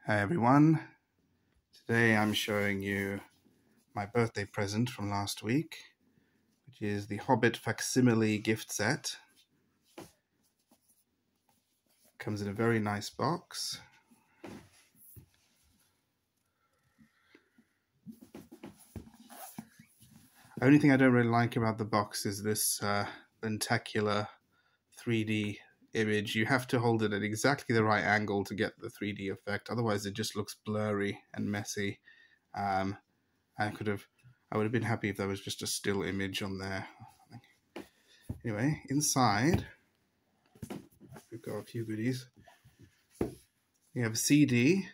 Hi everyone, today I'm showing you my birthday present from last week, which is the Hobbit Facsimile gift set. Comes in a very nice box. The only thing I don't really like about the box is this lenticular 3D image. You have to hold it at exactly the right angle to get the 3D effect, otherwise it just looks blurry and messy. I would have been happy if there was just a still image on there. Anyway, inside we've got a few goodies. We have a CD,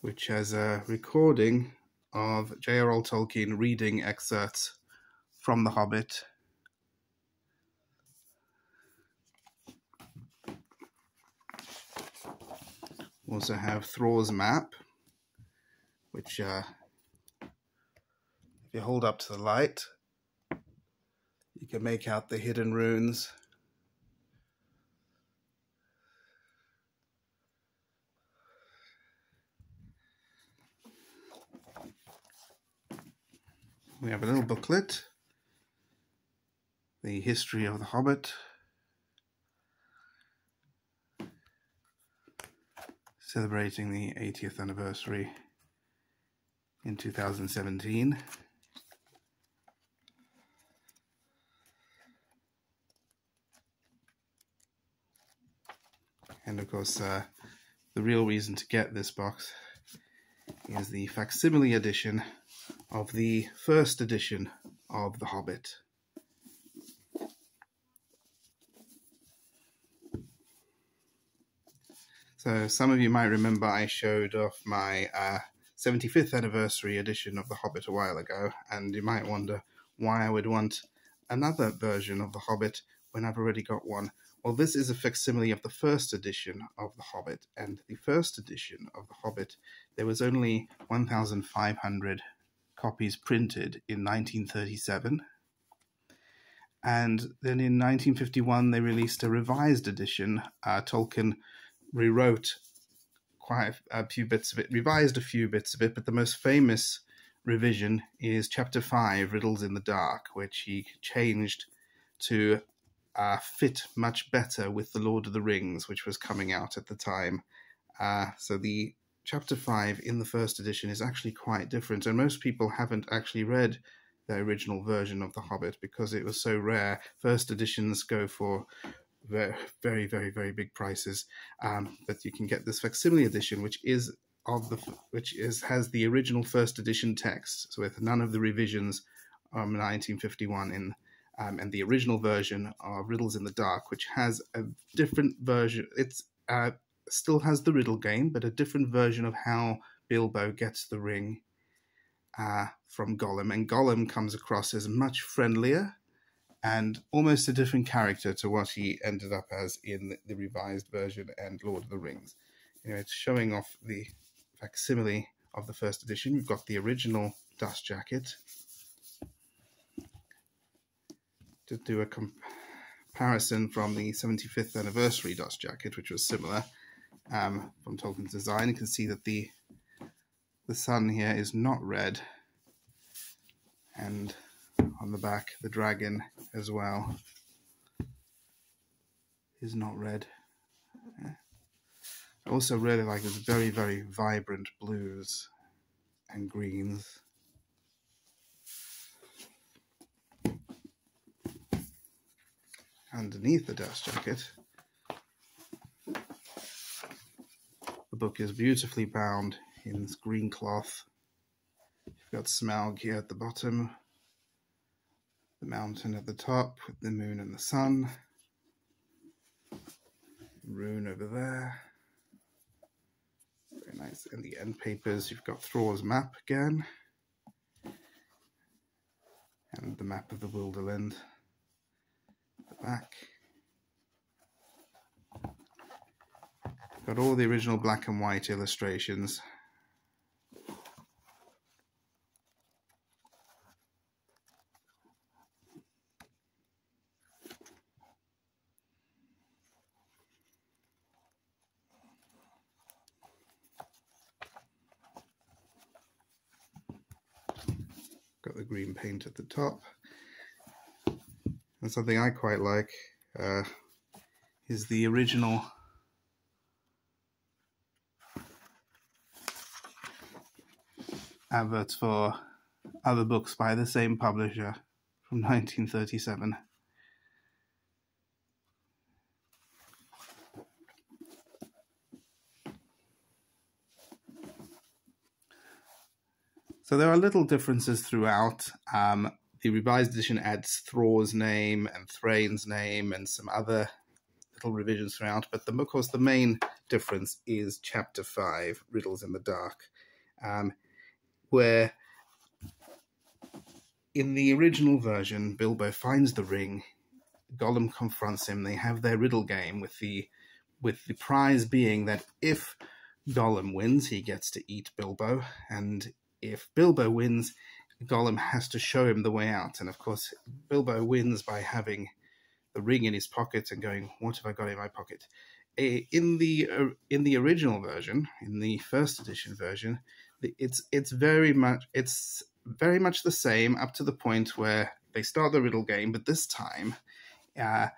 which has a recording of J.R.R. Tolkien reading excerpts from The Hobbit. We also have Thror's map, which if you hold up to the light, you can make out the hidden runes. We have a little booklet, the history of The Hobbit, celebrating the 80th anniversary in 2017. And of course, the real reason to get this box is the facsimile edition of the first edition of The Hobbit. So some of you might remember I showed off my 75th anniversary edition of The Hobbit a while ago, and you might wonder why I would want another version of The Hobbit when I've already got one. Well, this is a facsimile of the first edition of The Hobbit, and the first edition of The Hobbit, there was only 1,500 copies printed in 1937. And then in 1951, they released a revised edition. Tolkien rewrote quite a few bits of it, revised a few bits of it, but the most famous revision is Chapter 5, Riddles in the Dark, which he changed to fit much better with The Lord of the Rings, which was coming out at the time. So the Chapter 5 in the first edition is actually quite different, and most people haven't actually read the original version of The Hobbit because it was so rare. First editions go for very, very, very, very big prices, but you can get this facsimile edition, which has the original first edition text, so with none of the revisions from 1951 in. And the original version of Riddles in the Dark, which has a different version. It's still has the riddle game, but a different version of how Bilbo gets the ring from Gollum. And Gollum comes across as much friendlier and almost a different character to what he ended up as in the revised version and Lord of the Rings. Anyway, it's showing off the facsimile of the first edition. We've got the original dust jacket. To do a comparison from the 75th anniversary dust jacket, which was similar from Tolkien's design, you can see that the sun here is not red, and on the back the dragon as well is not red. I also really like this very, very vibrant blues and greens. Underneath the dust jacket, the book is beautifully bound in this green cloth. You've got Smaug here at the bottom, the mountain at the top with the moon and the sun, rune over there. Very nice. And the end papers, you've got Thror's map again, and the map of the Wilderland. Back. Got all the original black and white illustrations. got the green paint at the top. And something I quite like is the original adverts for other books by the same publisher from 1937. So there are little differences throughout. The revised edition adds Thror's name and Thrain's name and some other little revisions throughout, but of course the main difference is Chapter 5, Riddles in the Dark, where in the original version, Bilbo finds the ring, Gollum confronts him, they have their riddle game with the prize being that if Gollum wins, he gets to eat Bilbo, and if Bilbo wins, Gollum has to show him the way out. And of course, Bilbo wins by having the ring in his pocket and going, "What have I got in my pocket?" In the original version, in the first edition version, it's very much the same up to the point where they start the riddle game. But this time, again,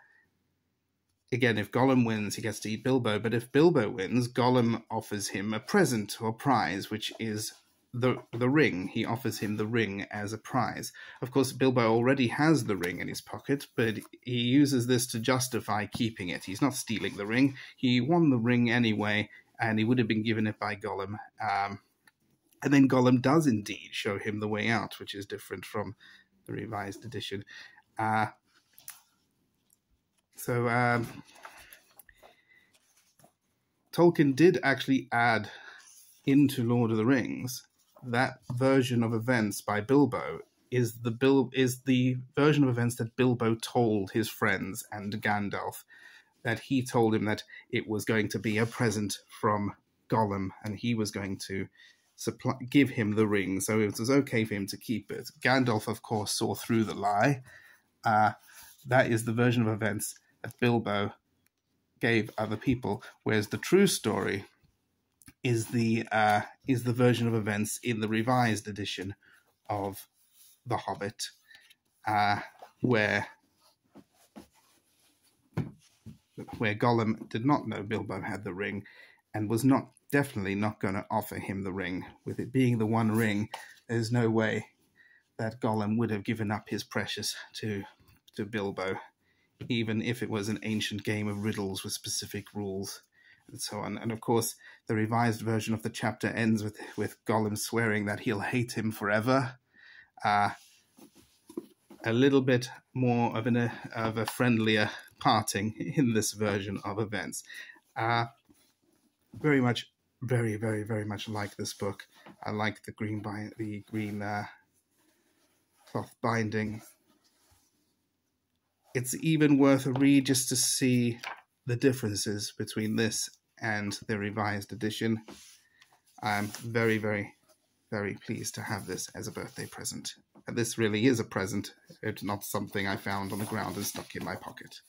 if Gollum wins, he gets to eat Bilbo. But if Bilbo wins, Gollum offers him a present or prize, which is the ring. He offers him the ring as a prize. Of course, Bilbo already has the ring in his pocket, but he uses this to justify keeping it. He's not stealing the ring. He won the ring anyway, and he would have been given it by Gollum. And then Gollum does indeed show him the way out, which is different from the revised edition. Tolkien did actually add into Lord of the Rings that version of events by Bilbo is the version of events that Bilbo told his friends and Gandalf, that he told him that it was going to be a present from Gollum and he was going to give him the ring, so it was okay for him to keep it. Gandalf, of course, saw through the lie. That is the version of events that Bilbo gave other people, whereas the true story is the version of events in the revised edition of The Hobbit, where Gollum did not know Bilbo had the ring and was definitely not going to offer him the ring. With it being the one ring, there's no way that Gollum would have given up his precious to Bilbo, even if it was an ancient game of riddles with specific rules and so on. And of course, the revised version of the chapter ends with Gollum swearing that he'll hate him forever. A little bit more of a friendlier parting in this version of events. Very much like this book. I like the green cloth binding. It's even worth a read just to see the differences between this and the revised edition. I'm very, very, very pleased to have this as a birthday present. And this really is a present. It's not something I found on the ground and stuck in my pocket.